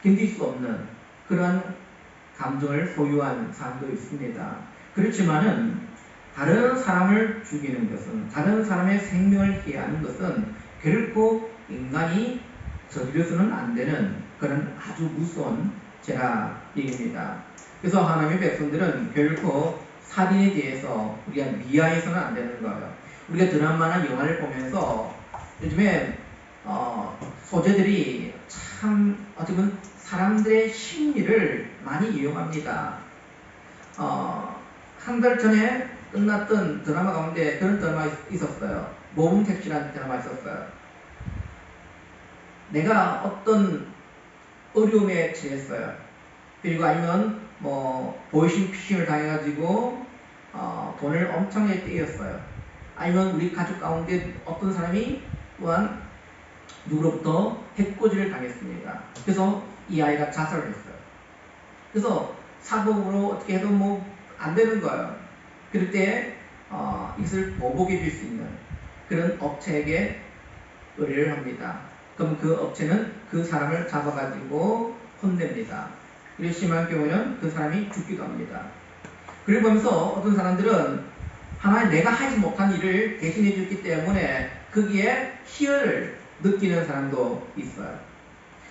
견딜 수 없는 그런 감정을 소유한 사람도 있습니다. 그렇지만은 다른 사람을 죽이는 것은, 다른 사람의 생명을 해하는 것은 결코 인간이 저지려서는 안 되는 그런 아주 무서운 죄라 얘기입니다. 그래서 하나님의 백성들은 결코 살인에 대해서 우리가 미화해서는 안 되는 거예요. 우리가 드라마나 영화를 보면서 요즘에 소재들이 참 어떻게 보면 사람들의 심리를 많이 이용합니다. 한 달 전에 끝났던 드라마 가운데 그런 드라마 있었어요. 모범택시라는 드라마 있었어요. 내가 어떤 어려움에 처했어요. 그리고 아니면 뭐 보이싱피싱을 당해가지고 돈을 엄청나게 떼였어요. 아니면 우리 가족 가운데 어떤 사람이 또한 누구로부터 해코지를 당했습니다. 그래서 이 아이가 자살을 했어요. 그래서 사법으로 어떻게 해도 뭐 안 되는 거예요. 그럴 때 이것을 보복해 줄 수 있는 그런 업체에게 의뢰를 합니다. 그럼 그 업체는 그 사람을 잡아가지고 혼냅니다. 그리고 심한 경우는 그 사람이 죽기도 합니다. 그걸 보면서 어떤 사람들은 하나님 내가 하지 못한 일을 대신해 줬기 때문에 거기에 희열을 느끼는 사람도 있어요.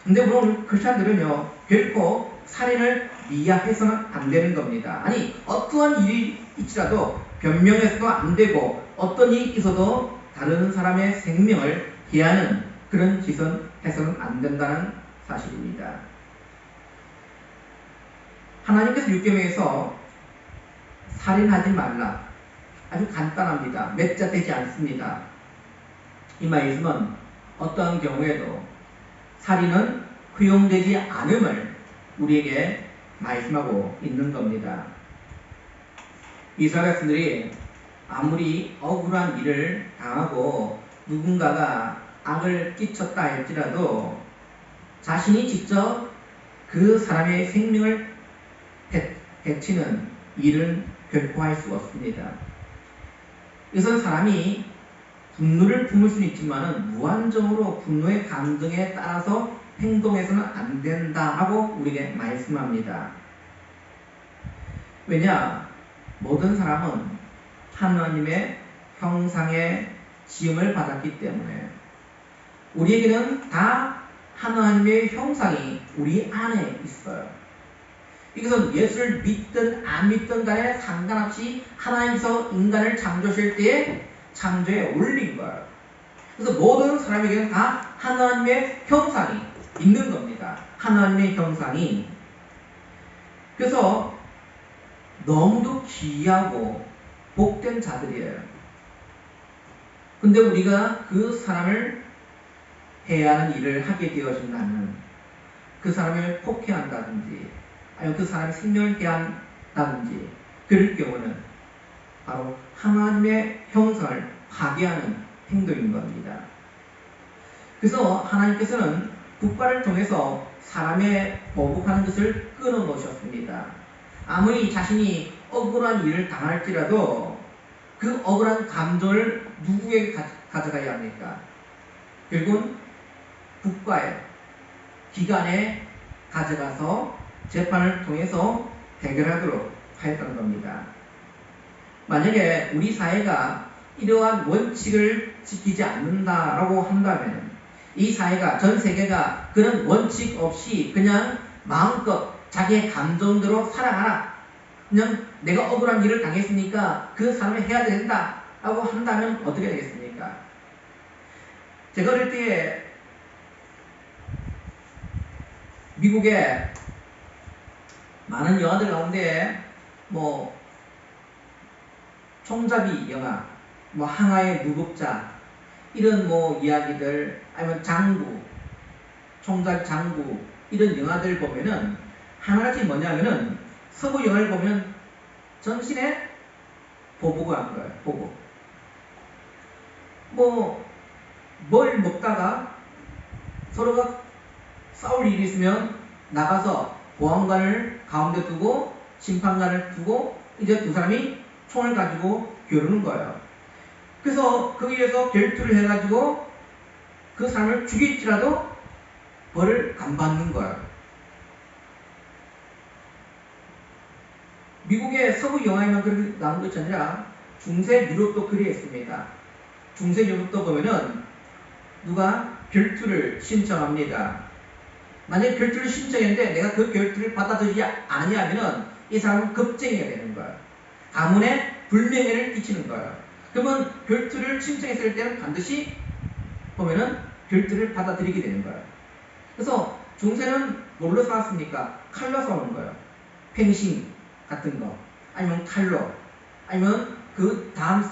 근데 물론 크리스찬들은요 결코 살인을 미화해서는 안 되는 겁니다. 아니 어떠한 일이 있더라도 변명해서도 안 되고 어떤 일이 있어도 다른 사람의 생명을 해하는 그런 짓은 해서는 안 된다는 사실입니다. 하나님께서 율법에서 살인하지 말라. 아주 간단합니다. 몇 자 되지 않습니다. 이 말씀은 어떠한 경우에도 살인은 허용되지 않음을 우리에게 말씀하고 있는 겁니다. 이스라엘 백성들이 아무리 억울한 일을 당하고 누군가가 악을 끼쳤다 할지라도 자신이 직접 그 사람의 생명을 해치는 일은 결코 할 수 없습니다. 이것은 사람이 분노를 품을 수는 있지만 무한정으로 분노의 감정에 따라서 행동해서는 안 된다 하고 우리에게 말씀합니다. 왜냐? 모든 사람은 하나님의 형상의 지음을 받았기 때문에 우리에게는 다 하나님의 형상이 우리 안에 있어요. 이것은 예수를 믿든 안 믿든 간에 상관없이 하나님께서 인간을 창조하실 때에 창조에 올린 거예요. 그래서 모든 사람에게는 다 하나님의 형상이 있는 겁니다. 하나님의 형상이. 그래서 너무도 귀하고 복된 자들이에요. 근데 우리가 그 사람을 해야 하는 일을 하게 되어진다면 그 사람을 폭행한다든지 아니면 그 사람의 생명을 해한다든지 그럴 경우는 바로 하나님의 형상을 파괴하는 행동인 겁니다. 그래서 하나님께서는 국가를 통해서 사람의 보복하는 것을 끊어놓으셨습니다. 아무리 자신이 억울한 일을 당할지라도 그 억울한 감정을 누구에게 가져가야 합니까? 결국은 국가에, 기관에 가져가서 재판을 통해서 해결하도록 하였던 겁니다. 만약에 우리 사회가 이러한 원칙을 지키지 않는다라고 한다면 이 사회가, 전 세계가 그런 원칙 없이 그냥 마음껏 자기의 감정대로 살아가라. 그냥 내가 억울한 일을 당했으니까 그 사람을 해야 된다 라고 한다면 어떻게 되겠습니까? 제가 어릴 때 미국에 많은 영화들 가운데 뭐 총잡이 영화, 뭐 항아의 무법자 이런 뭐 이야기들 아니면 장구, 총잡이 장구 이런 영화들 보면은 하나같이 뭐냐면은 서구 영화를 보면 정신에 보복을 하는 거예요. 보복. 뭐 뭘 먹다가 서로가 싸울 일이 있으면 나가서 보안관을 가운데 두고 심판관을 두고 이제 두 사람이 총을 가지고 겨루는 거예요. 그래서 거기에서 결투를 해가지고 그 사람을 죽일지라도 벌을 안 받는 거예요. 미국의 서부 영화에만 그렇게 나온 것이 아니라 중세 유럽도 그리했습니다. 중세 유럽도 보면은 누가 결투를 신청합니다. 만약에 결투를 신청했는데 내가 그 결투를 받아들이지 않으냐면은 이 사람은 겁쟁이가 되는 거야. 가문에 불명예를 끼치는 거야. 그러면 결투를 신청했을 때는 반드시 보면은 결투를 받아들이게 되는 거야. 그래서 중세는 뭘로 싸웠습니까? 칼로 싸우는 거예요. 펜싱 같은 거, 아니면 칼로, 아니면 그 다음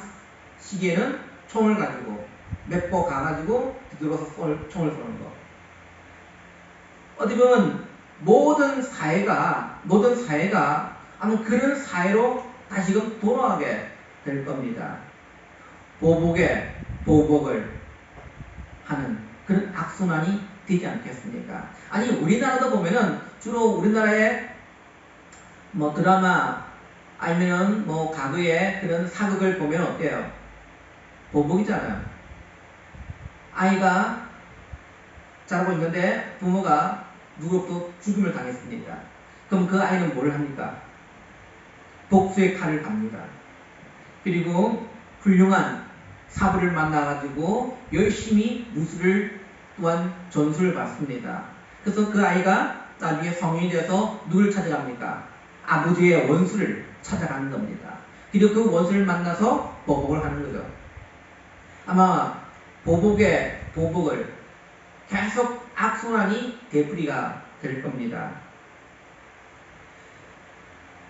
시기에는 총을 가지고 몇 보 가가지고 뒤돌아서 총을 쏘는 거. 어떻게 보면 모든 사회가 아마 그런 사회로 다시금 돌아가게 될 겁니다. 보복을 하는 그런 악순환이 되지 않겠습니까? 아니, 우리나라도 보면은 주로 우리나라의 뭐 드라마 아니면 뭐 과거의 그런 사극을 보면 어때요? 보복이잖아요. 아이가 자라고 있는데 부모가 누구로부터 죽임을 당했습니다. 그럼 그 아이는 뭘 합니까? 복수의 칼을 갑니다. 그리고 훌륭한 사부를 만나가지고 열심히 무술을 또한 전수를 받습니다. 그래서 그 아이가 나중에 성인이 돼서 누굴 찾아갑니까? 아버지의 원수를 찾아가는 겁니다. 그리고 그 원수를 만나서 보복을 하는 거죠. 아마 보복을 계속 악순환이 되풀이가 될 겁니다.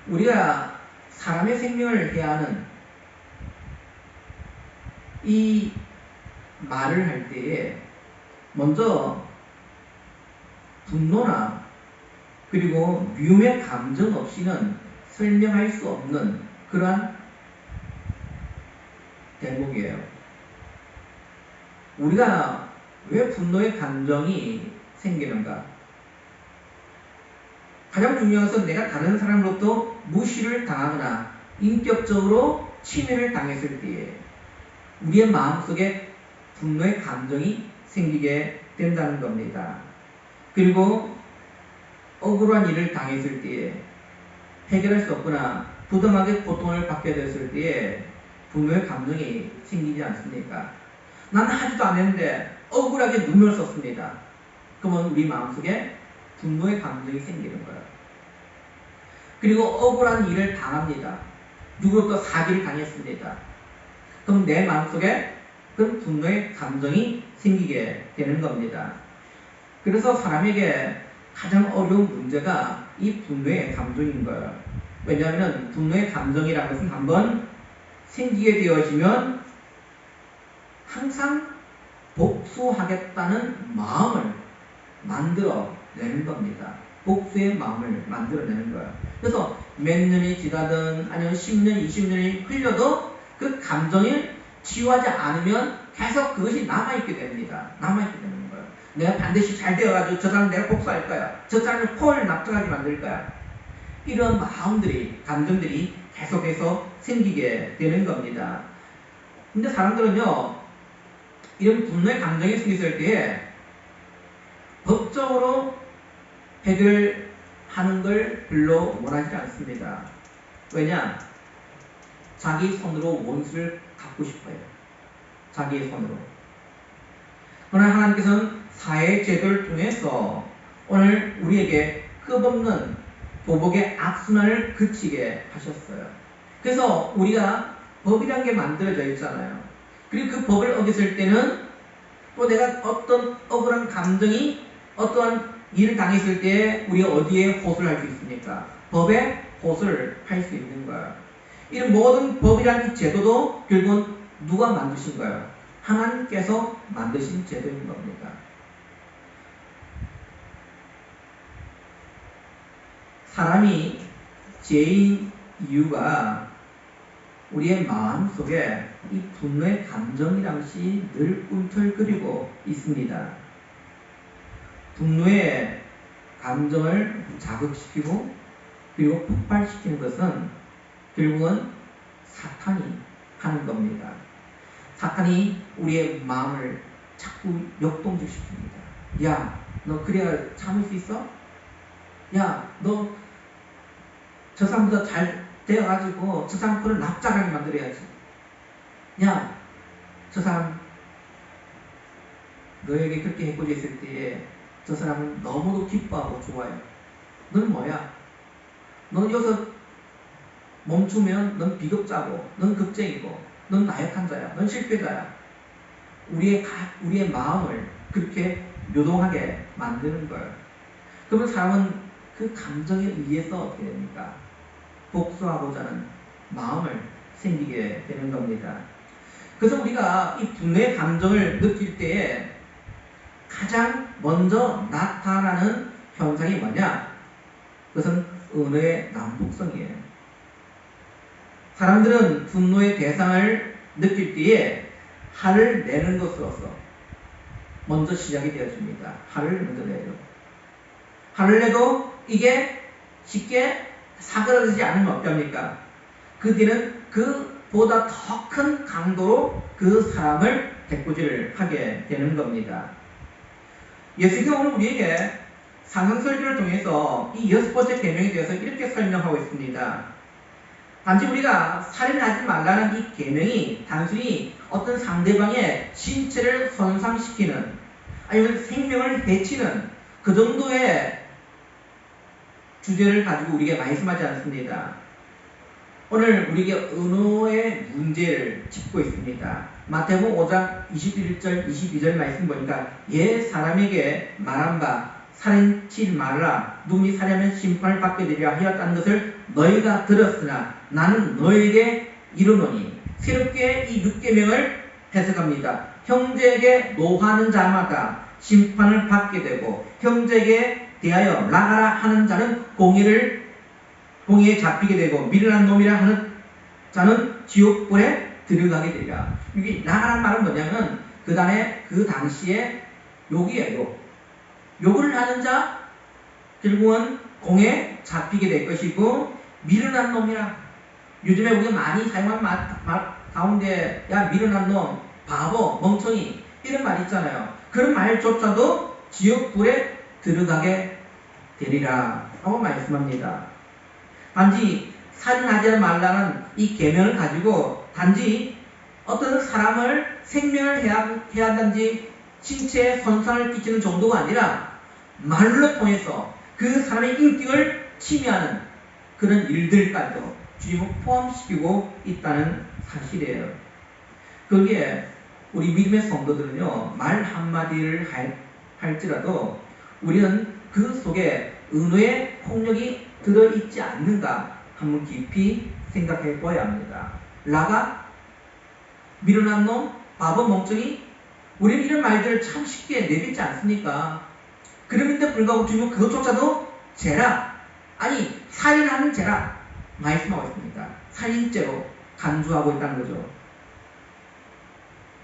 우리가 사람의 생명을 해야 하는 이 말을 할 때에 먼저 분노나 그리고 미움의 감정 없이는 설명할 수 없는 그러한 대목이에요. 우리가 왜 분노의 감정이 생기는가? 가장 중요한 것은 내가 다른 사람으로부터 무시를 당하거나 인격적으로 침해를 당했을 때에 우리의 마음속에 분노의 감정이 생기게 된다는 겁니다. 그리고 억울한 일을 당했을 때에 해결할 수 없거나 부당하게 고통을 받게 됐을 때에 분노의 감정이 생기지 않습니까? 난 하지도 않았는데 억울하게 눈물을 썼습니다. 그러면 우리 마음속에 분노의 감정이 생기는 거예요. 그리고 억울한 일을 당합니다. 누구로부터 사기를 당했습니다. 그럼 내 마음속에 그 분노의 감정이 생기게 되는 겁니다. 그래서 사람에게 가장 어려운 문제가 이 분노의 감정인 거예요. 왜냐하면 분노의 감정이라는 것은 한번 생기게 되어지면 항상 복수하겠다는 마음을 만들어내는 겁니다. 복수의 마음을 만들어내는 거예요. 그래서 몇 년이 지나든 아니면 10년, 20년이 흘려도 그 감정을 치유하지 않으면 계속 그것이 남아있게 됩니다. 남아있게 되는 거예요. 내가 반드시 잘 되어가지고 저 사람 내가 복수할 거야. 저 사람을 코를 납작하게 만들 거야. 이런 마음들이, 감정들이 계속해서 생기게 되는 겁니다. 근데 사람들은요, 이런 분노의 감정이 생겼을 때에 법적으로 해결하는 걸 별로 원하지 않습니다. 왜냐? 자기 손으로 원수를 갚고 싶어요. 자기의 손으로. 그러나 하나님께서는 사회의 제도를 통해서 오늘 우리에게 끝없는 보복의 악순환을 그치게 하셨어요. 그래서 우리가 법이란 게 만들어져 있잖아요. 그리고 그 법을 어겼을 때는 또 내가 어떤 억울한 감정이 어떠한 일을 당했을 때 우리가 어디에 호소를 할 수 있습니까? 법에 호소를 할 수 있는 거예요. 이런 모든 법이라는 제도도 결국은 누가 만드신 거예요? 하나님께서 만드신 제도인 겁니다. 사람이 죄인 이유가 우리의 마음속에 이 분노의 감정이란 것이 늘 꿈틀거리고 있습니다. 분노의 감정을 자극시키고 그리고 폭발시키는 것은 결국은 사탄이 하는 겁니다. 사탄이 우리의 마음을 자꾸 역동적시킵니다. 야, 너 그래야 참을 수 있어? 야, 너 저 사람보다 되어가지고 저 사람 그걸 납작하게 만들어야지. 야, 저 사람 너에게 그렇게 해코지 했을 때에 저 사람은 너무도 기뻐하고 좋아요. 넌 뭐야? 넌 여기서 멈추면 넌 비겁자고, 넌 겁쟁이고, 넌 나약한 자야, 넌 실패자야. 우리의 마음을 그렇게 요동하게 만드는 거예요. 그러면 사람은 그 감정에 의해서 어떻게 됩니까? 복수하고자 하는 마음을 생기게 되는 겁니다. 그래서 우리가 이 분노의 감정을 느낄 때에 가장 먼저 나타나는 현상이 뭐냐? 그것은 언어의 난폭성이에요. 사람들은 분노의 대상을 느낄 때에 화를 내는 것으로서 먼저 시작이 되어집니다. 화를 먼저 내죠. 화를 내도 이게 쉽게 사그라들지 않으면 어떡합니까? 그 뒤는 그보다 더 큰 강도로 그 사람을 대꾸질을 하게 되는 겁니다. 예수님은 오늘 우리에게 상승설교를 통해서 이 6번째 계명에 대해서 이렇게 설명하고 있습니다. 단지 우리가 살인하지 말라는 이 계명이 단순히 어떤 상대방의 신체를 손상시키는 아니면 생명을 해치는 그 정도의 주제를 가지고 우리에게 말씀하지 않습니다. 오늘 우리에게 언어의 문제를 짚고 있습니다. 마태복음 5장 21절 22절 말씀 보니까 옛 사람에게 말한 바 살인치 말라 누구니 살인하면 심판을 받게 되리라 하였다는 것을 너희가 들었으나 나는 너희에게 이르노니 새롭게 이 6계명을 해석합니다. 형제에게 노하는 자마다 심판을 받게 되고 형제에게 대하여 나가라 하는 자는 공의에 잡히게 되고 미련한 놈이라 하는 자는 지옥불에 들어가게 되리라. 이게 나가라는 말은 뭐냐면 그 당시에 욕이에요. 욕을 하는 자 결국은 공에 잡히게 될 것이고 미련한 놈이라. 요즘에 우리가 많이 사용하는 말 가운데 야 미련한 놈, 바보, 멍청이 이런 말 있잖아요. 그런 말조차도 지옥불에 들어가게 되리라 라고 말씀합니다. 단지 살인하지 말라는 이 계명을 가지고 단지 어떤 사람을 생명을 해야 한다든지 신체에 손상을 끼치는 정도가 아니라 말로 통해서 그 사람의 인격을 침해하는 그런 일들까지도 주님은 포함시키고 있다는 사실이에요. 그게 우리 믿음의 성도들은요, 말 한마디를 할지라도 우리는 그 속에 은혜의 폭력이 들어있지 않는가 한번 깊이 생각해 보아야 합니다. 라가, 미련한 놈, 바보, 멍청이, 우리는 이런 말들을 참 쉽게 내뱉지 않습니까? 그럼에도 불구하고 주님은 그것조차도 죄라, 아니 살인하는 죄라 말씀하고 있습니다. 살인죄로 간주하고 있다는 거죠.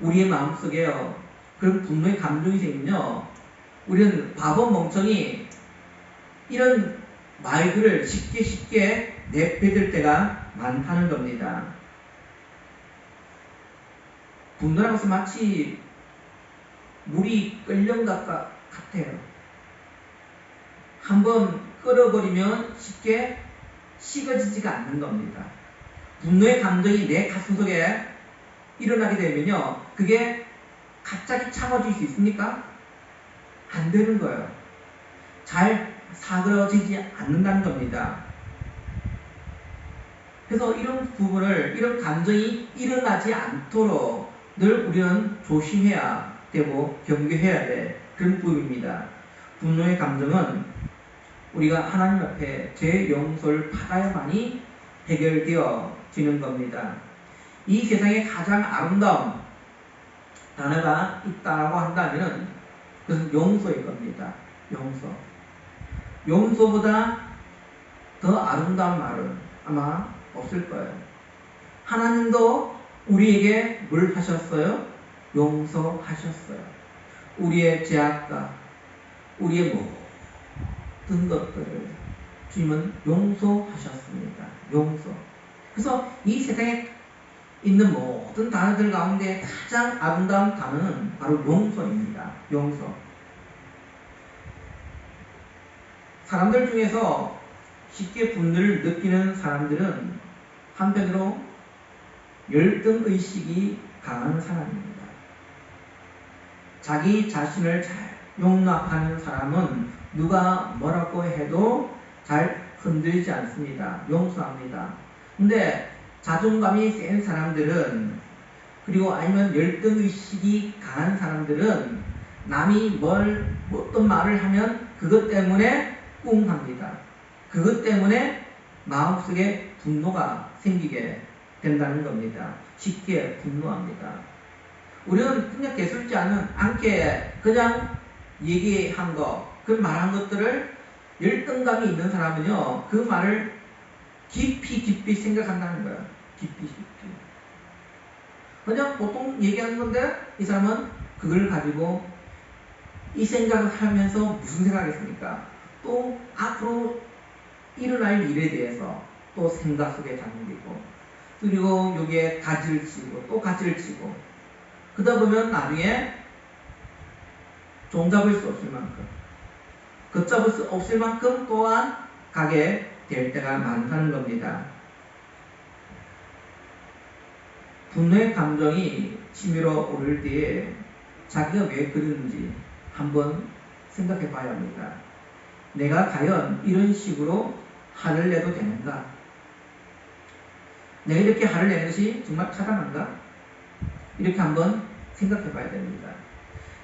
우리의 마음속에요, 그런 분노의 감정이 생기면요, 우리는 바보, 멍청이 이런 말들을 쉽게 내뱉을 때가 많다는 겁니다. 분노라는 것은 마치 물이 끓는 것 같아요. 한번 끓어버리면 쉽게 식어지지가 않는 겁니다. 분노의 감정이 내 가슴 속에 일어나게 되면요, 그게 갑자기 차가워질 수 있습니까? 안 되는 거예요. 잘 사그러지지 않는다는 겁니다. 그래서 이런 부분을, 이런 감정이 일어나지 않도록 늘 우리는 조심해야 되고 경계해야 될 그런 부분입니다. 분노의 감정은 우리가 하나님 앞에 죄 용서를 받아야만이 해결되어지는 겁니다. 이 세상에 가장 아름다운 단어가 있다고 한다면 그것은 용서일 겁니다. 용서. 용서보다 더 아름다운 말은 아마 없을 거예요. 하나님도 우리에게 뭘 하셨어요? 용서하셨어요. 우리의 죄악과 우리의 모든 것들을 주님은 용서하셨습니다. 용서. 그래서 이 세상에 있는 모든 단어들 가운데 가장 아름다운 단어는 바로 용서입니다. 용서. 사람들 중에서 쉽게 분노를 느끼는 사람들은 한편으로 열등의식이 강한 사람입니다. 자기 자신을 잘 용납하는 사람은 누가 뭐라고 해도 잘 흔들리지 않습니다. 용서합니다. 근데 자존감이 센 사람들은, 그리고 아니면 열등의식이 강한 사람들은 남이 어떤 말을 하면 그것 때문에 꿍합니다. 그것 때문에 마음속에 분노가 생기게 된다는 겁니다. 쉽게 분노합니다. 우리는 그냥 개술지 않게 그냥 얘기한 거, 그 말한 것들을 열등감이 있는 사람은요, 그 말을 깊이 생각한다는 거예요. 깊이. 그냥 보통 얘기하는 건데, 이 사람은 그걸 가지고 이 생각을 하면서 무슨 생각했습니까? 또 앞으로 일어날 일에 대해서 또 생각 속에 잠기고, 그리고 여기에 가지를 치고 또 가지를 치고, 그러다 보면 나중에 종잡을 수 없을 만큼, 걷잡을 수 없을 만큼 또한 가게 될 때가 많다는 겁니다. 분노의 감정이 치밀어 오를 때에 자기가 왜 그러는지 한번 생각해 봐야 합니다. 내가 과연 이런 식으로 화를 내도 되는가? 내가 이렇게 화를 내는 것이 정말 타당한가? 이렇게 한번 생각해 봐야 됩니다.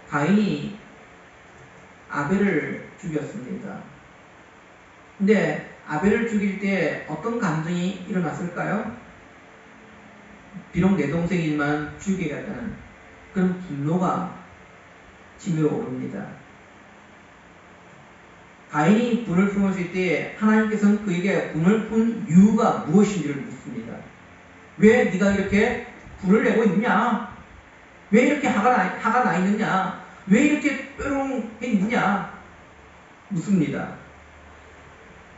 가인이 아벨을 죽였습니다. 근데 아벨을 죽일 때 어떤 감정이 일어났을까요? 비록 내 동생이지만 죽이겠다는 그런 분노가 치밀어 오릅니다. 가인이 분을 품었을 때 하나님께서는 그에게 분을 푼 이유가 무엇인지를 묻습니다. 왜 네가 이렇게 분을 내고 있느냐? 왜 이렇게 화가 나 있느냐? 왜 이렇게 뾰롱해 있느냐? 묻습니다.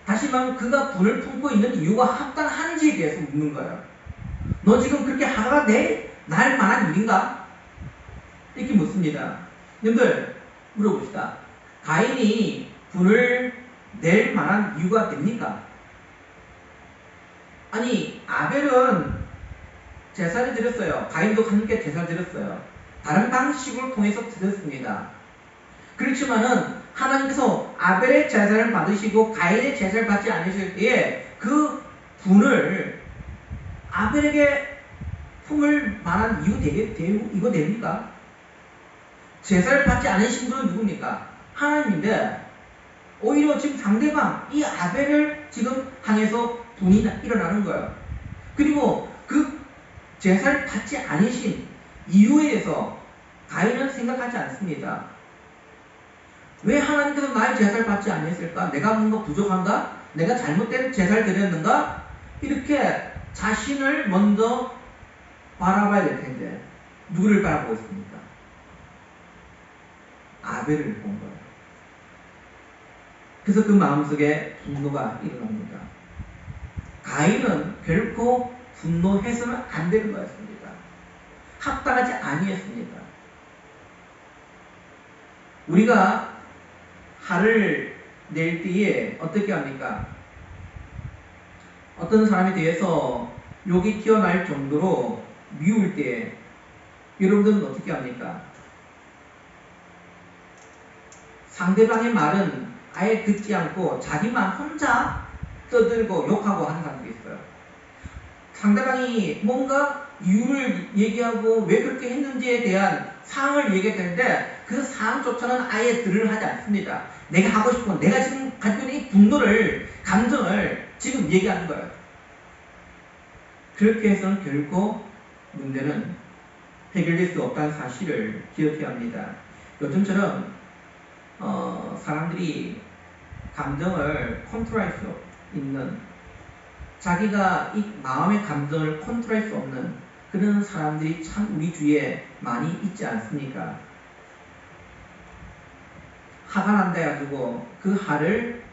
다시 말하면 그가 분을 품고 있는 이유가 합당한지에 대해서 묻는 거예요. 너 지금 그렇게 화가 날 만한 일인가? 이렇게 묻습니다. 여러분들 물어봅시다. 가인이 분을 낼 만한 이유가 됩니까? 아니, 아벨은 제사를 드렸어요. 가인도 하나님께 제사를 드렸어요. 다른 방식으로 통해서 드렸습니다. 그렇지만은 하나님께서 아벨의 제사를 받으시고 가인의 제사를 받지 않으실 때에 그 분을 아벨에게 품을 만한 이유 됩니까? 제사를 받지 않으신 분은 누굽니까? 하나님인데 오히려 지금 상대방 이 아벨을 지금 향해서 분이 일어나는 거예요. 그리고 그 제사를 받지 않으신 이유에 대해서 가인은 생각하지 않습니다. 왜 하나님께서 나의 제사를 받지 않았을까? 내가 뭔가 부족한가? 내가 잘못된 제사를 드렸는가? 이렇게 자신을 먼저 바라봐야 될 텐데 누구를 바라보고 있습니까? 아벨을 본 거예요. 그래서 그 마음속에 분노가 일어납니다. 가인은 결코 분노해서는 안 되는 거였습니다. 합당하지 아니했습니다. 우리가 화를 낼 때에 어떻게 합니까? 어떤 사람에 대해서 욕이 튀어나올 정도로 미울 때 여러분들은 어떻게 합니까? 상대방의 말은 아예 듣지 않고 자기만 혼자 떠들고 욕하고 하는 사람들이 있어요. 상대방이 뭔가 이유를 얘기하고 왜 그렇게 했는지에 대한 사항을 얘기했는데 그 사항조차는 아예 들을 하지 않습니다. 내가 하고 싶은, 내가 지금 가지고 있는 이 분노를, 감정을 지금 얘기하는 거예요. 그렇게 해서는 결코 문제는 해결될 수 없다는 사실을 기억해야 합니다. 요즘처럼 사람들이 감정을 컨트롤할 수 있는, 자기가 이 마음의 감정을 컨트롤할 수 없는 그런 사람들이 참 우리 주위에 많이 있지 않습니까? 화가 난다 해가지고 그 화를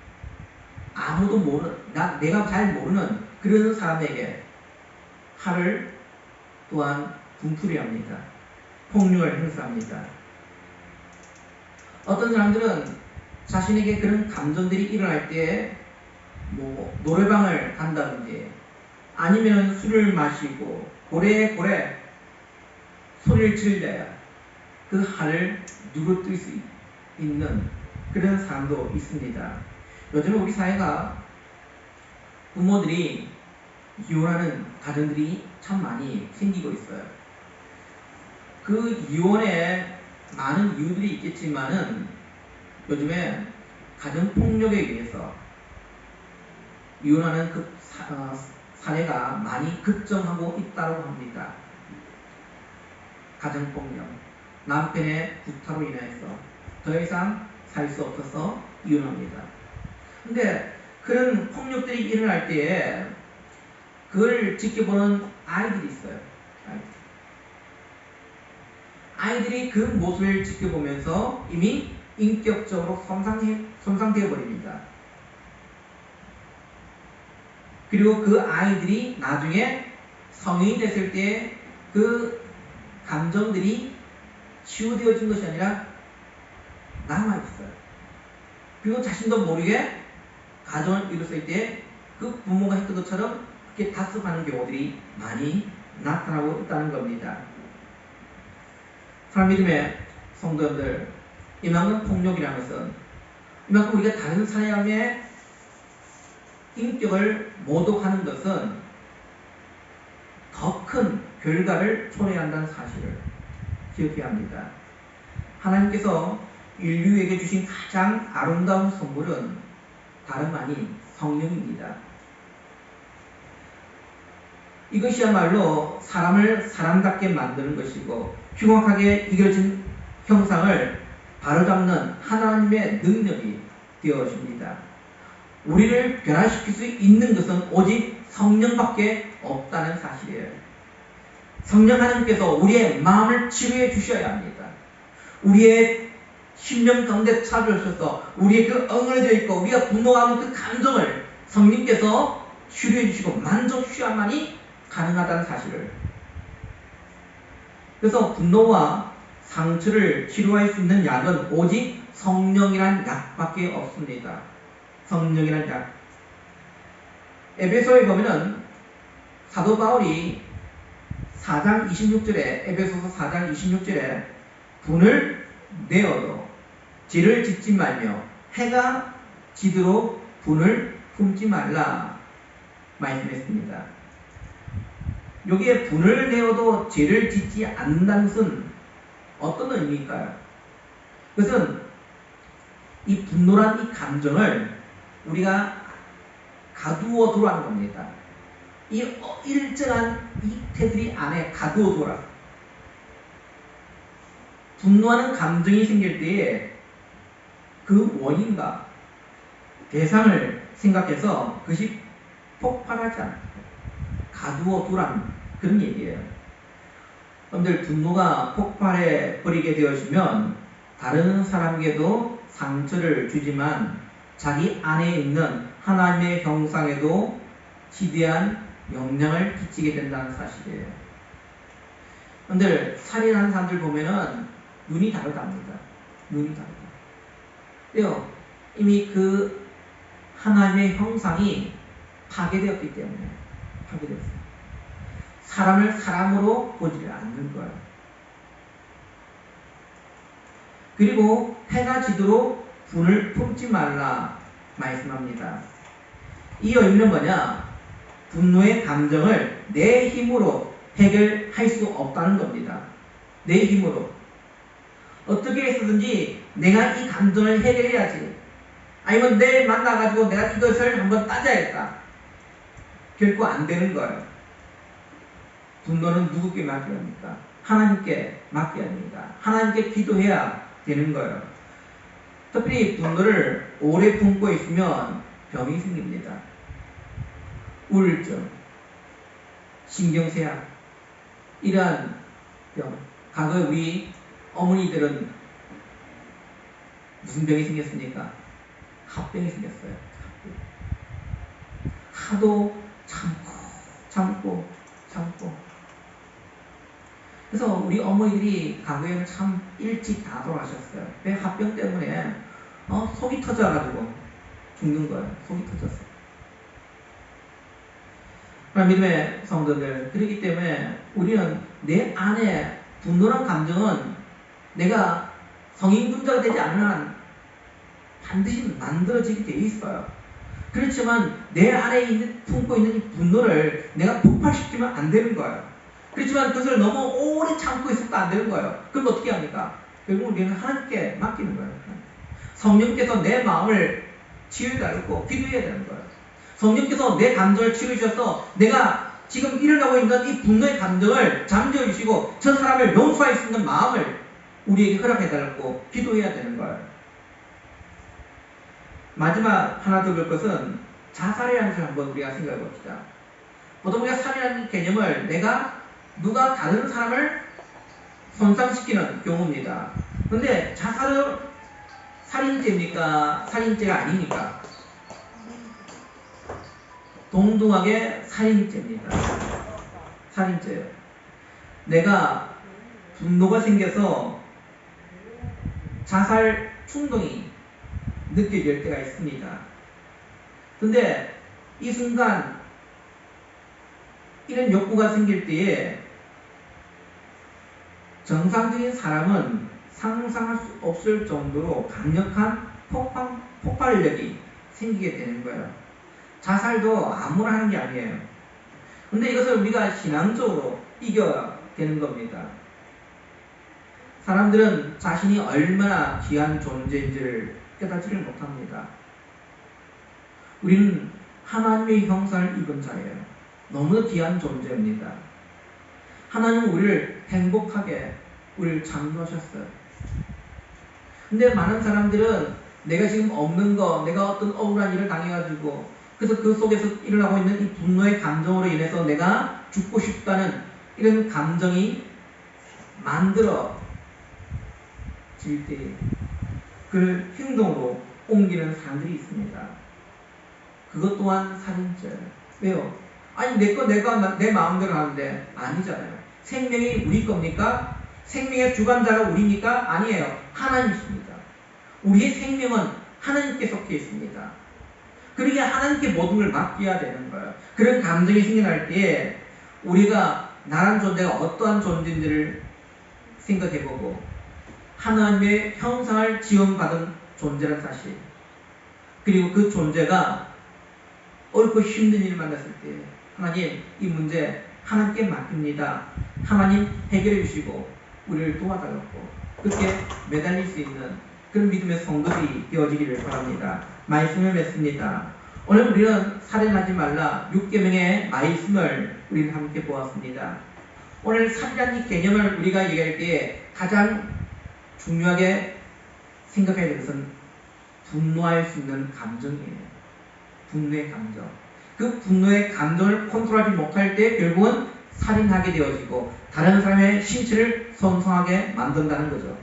아무도 내가 잘 모르는 그런 사람에게 화를 또한 분풀이합니다. 합니다. 폭력을 행사합니다. 어떤 사람들은 자신에게 그런 감정들이 일어날 때 노래방을 간다든지 아니면 술을 마시고 고래고래 소리를 질러야 그 화를 누구뜨릴 수 있는 그런 사람도 있습니다. 요즘에 우리 사회가 부모들이 이혼하는 가정들이 참 많이 생기고 있어요. 그 이혼에 많은 이유들이 있겠지만은 요즘에 가정폭력에 의해서 이혼하는 사례가 많이 급증하고 있다고 합니다. 가정폭력, 남편의 구타로 인해서 더 이상 살 수 없어서 이혼합니다. 근데 그런 폭력들이 일어날 때에 그걸 지켜보는 아이들이 있어요. 아이들이 그 모습을 지켜보면서 이미 인격적으로 손상되어 버립니다. 그리고 그 아이들이 나중에 성인이 됐을 때 그 감정들이 치유되어진 것이 아니라 남아있어요. 그리고 자신도 모르게 가정을 이뤘을 때 그 부모가 했던 것처럼 그렇게 다습하는 경우들이 많이 나타나고 있다는 겁니다. 사랑 믿음의 성도들, 이만큼 폭력이라는 것은 이만큼 우리가 다른 사람의 인격을 모독하는 것은 더 큰 결과를 초래한다는 사실을 기억해야 합니다. 하나님께서 인류에게 주신 가장 아름다운 선물은 다름 아닌 성령입니다. 이것이야말로 사람을 사람답게 만드는 것이고 흉악하게 이겨진 형상을 바로잡는 하나님의 능력이 되어집니다. 우리를 변화시킬 수 있는 것은 오직 성령밖에 없다는 사실이에요. 성령 하나님께서 우리의 마음을 치료해 주셔야 합니다. 우리의 심령 가운데 찾아오셔서 우리의 그 엉어져 있고 우리가 분노하는 그 감정을 성령께서 치료해 주시고 만족시야만이 가능하다는 사실을. 그래서 분노와 상처를 치료할 수 있는 약은 오직 성령이란 약밖에 없습니다. 성령이란 약. 에베소에 보면은 사도 바울이 4장 26절에 에베소서 4장 26절에 분을 내어도 죄를 짓지 말며 해가 지도록 분을 품지 말라 말씀했습니다. 여기에 분을 내어도 죄를 짓지 않는다는 것은 어떤 의미일까요? 그것은 이 분노란 이 감정을 우리가 가두어 두라는 겁니다. 이 일정한 이태들이 안에 가두어 두라. 분노하는 감정이 생길 때에 그 원인과 대상을 생각해서 그것이 폭발하지 않고 가두어 두라는 그런 얘기예요. 여러분들 분노가 폭발해 버리게 되어지면 다른 사람에게도 상처를 주지만 자기 안에 있는 하나님의 형상에도 지대한 영향을 끼치게 된다는 사실이에요. 여러분들 살인하는 사람들 보면은 눈이 다르답니다. 눈이 다르다. 왜요? 이미 그 하나님의 형상이 파괴되었기 때문에 파괴되었어요. 사람을 사람으로 보지 않는 거예요. 그리고 해가 지도록 분을 품지 말라 말씀합니다. 이 의미는 뭐냐? 분노의 감정을 내 힘으로 해결할 수 없다는 겁니다. 내 힘으로. 어떻게 해서든지 내가 이 감정을 해결해야지. 아니면 내일 만나가지고 내가 이것을 한번 따져야겠다. 결코 안 되는 거예요. 분노는 누구께 맡겨야 합니까? 하나님께 맡겨야 합니다. 하나님께 기도해야 되는 거예요. 특히 분노를 오래 품고 있으면 병이 생깁니다. 우울증, 신경쇠약, 이러한 병. 과거에 우리 어머니들은 무슨 병이 생겼습니까? 합병이 생겼어요. 하도 참고. 그래서 우리 어머니들이 과거에는 참 일찍 다 돌아가셨어요. 왜? 합병 때문에 속이 터져가지고 죽는 거예요. 속이 터졌어요. 믿음의 성도들, 그렇기 때문에 우리는 내 안에 분노란 감정은 내가 성인군자가 되지 않는 한 반드시 만들어지게 되어 있어요. 그렇지만 내 안에 품고 있는 이 분노를 내가 폭발시키면 안 되는 거예요. 그렇지만 그것을 너무 오래 참고 있어도 안 되는 거예요. 그럼 어떻게 합니까? 결국 우리는 하나님께 맡기는 거예요. 성령께서 내 마음을 치유해달라고 기도해야 되는 거예요. 성령께서 내 감정을 치유해주셔서 내가 지금 일어나고 있는 이 분노의 감정을 잠재워 주시고 저 사람을 용서할 수 있는 마음을 우리에게 허락해달라고 기도해야 되는 거예요. 마지막 하나 더 볼 것은 자살이라는 것을 한번 우리가 생각해 봅시다. 보통 우리가 살인하는 개념을 내가 누가 다른 사람을 손상시키는 경우입니다. 그런데 자살은 살인죄입니까? 살인죄가 아닙니까? 동등하게 살인죄입니다. 살인죄예요. 내가 분노가 생겨서 자살 충동이 느껴질 때가 있습니다. 근데 이 순간 이런 욕구가 생길 때에 정상적인 사람은 상상할 수 없을 정도로 강력한 폭발력이 생기게 되는 거예요. 자살도 아무나 하는 게 아니에요. 근데 이것을 우리가 신앙적으로 이겨야 되는 겁니다. 사람들은 자신이 얼마나 귀한 존재인지를 깨닫지를 못합니다. 우리는 하나님의 형상을 입은 자예요. 너무 귀한 존재입니다. 하나님은 우리를 행복하게 우리를 창조하셨어요. 근데 많은 사람들은 내가 지금 없는 거, 내가 어떤 억울한 일을 당해가지고 그래서 그 속에서 일어나고 있는 이 분노의 감정으로 인해서 내가 죽고 싶다는 이런 감정이 만들어질 때 그 행동으로 옮기는 사람들이 있습니다. 그것 또한 살인죄예요. 왜요? 아니 내가 내 마음대로 하는데 아니잖아요. 생명이 우리 겁니까? 생명의 주관자가 우리입니까? 아니에요. 하나님이십니다. 우리의 생명은 하나님께 속해 있습니다. 그러니까 하나님께 모든 걸 맡겨야 되는 거예요. 그런 감정이 생겨날 때에 우리가 나란 존재가 어떠한 존재인지를 생각해보고 하나님의 형상을 지원받은 존재라는 사실, 그리고 그 존재가 옳고 힘든 일을 만났을 때 하나님 이 문제 하나님께 맡깁니다. 하나님 해결해 주시고 우리를 도와달라고 그렇게 매달릴 수 있는 그런 믿음의 성도들이 되어지기를 바랍니다. 말씀을 맺습니다. 오늘 우리는 살인하지 말라 6계명의 말씀을 우리는 함께 보았습니다. 오늘 살인이라는 개념을 우리가 얘기할 때 가장 중요하게 생각해야 될 것은 분노할 수 있는 감정이에요. 분노의 감정. 그 분노의 감정을 컨트롤하지 못할 때 결국은 살인하게 되어지고 다른 사람의 신체를 손상하게 만든다는 거죠.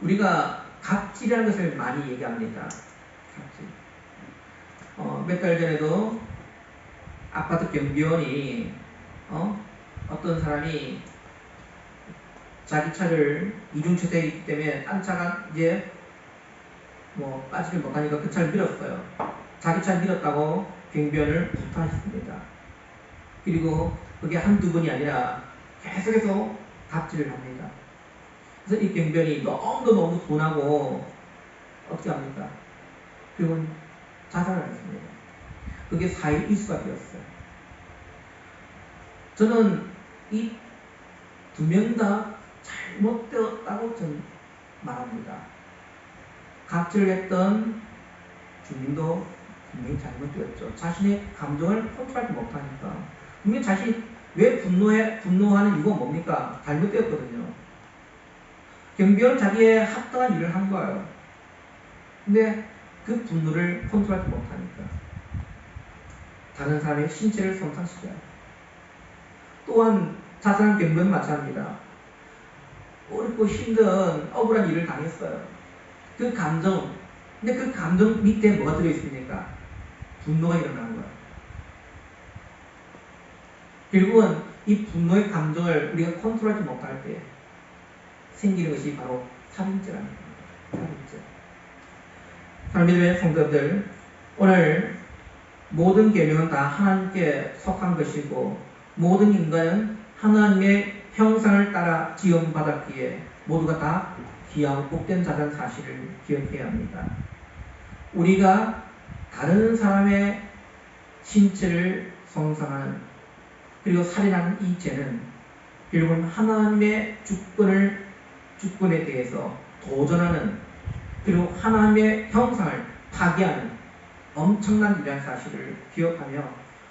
우리가 갑질이라는 것을 많이 얘기합니다. 갑질. 몇 달 전에도 아파트 경비원이 어떤 사람이 자기 차를 이중차선에 있기 때문에 딴 차가 이제 빠지를 못하니까 그 차를 밀었어요. 자기 차를 밀었다고 경비원을 구타했습니다. 그리고 그게 한두 번이 아니라 계속해서 갑질을 합니다. 그래서 이 경비원이 너무 분하고 어떻게 합니까? 그리고 자살을 했습니다. 그게 4일 일수가 되었어요. 저는 이 두 명 다 잘못되었다고 저는 말합니다. 갑질을 했던 주민도 분명히 잘못되었죠. 자신의 감정을 컨트롤하지 못하니까. 분명히 자신이 왜 분노하는 이유가 뭡니까? 잘못되었거든요. 경비원은 자기의 합당한 일을 한 거예요. 근데 그 분노를 컨트롤하지 못하니까 다른 사람의 신체를 손상시켜요. 또한 자살한 경비원은 마찬가지입니다. 어렵고 힘든 억울한 일을 당했어요. 그 감정, 근데 그 감정 밑에 뭐가 들어있습니까? 분노가 일어나는 거예요. 결국은 이 분노의 감정을 우리가 컨트롤하지 못할 때 생기는 것이 바로 살인죄라는 겁니다. 살인죄. 믿음의 성도들, 오늘 모든 계명은 다 하나님께 속한 것이고 모든 인간은 하나님의 형상을 따라 지음받았기에 모두가 다 귀하고 복된 자라는 사실을 기억해야 합니다. 우리가 다른 사람의 신체를 손상하는 그리고 살인하는 이 죄는 결국은 하나님의 주권에 대해서 도전하는 그리고 하나님의 형상을 파괴하는 엄청난 일이라는 사실을 기억하며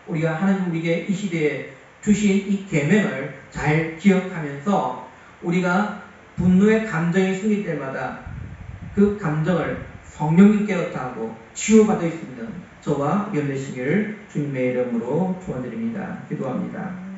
우리가 하나님 우리에게 이 시대에 주신 이 계명을 잘 기억하면서 우리가 분노의 감정이 생길 때마다 그 감정을 성령님께로부터 하고 치유받을 수 있는 저와 여러분 되시기를 주님의 이름으로 축원드립니다. 기도합니다.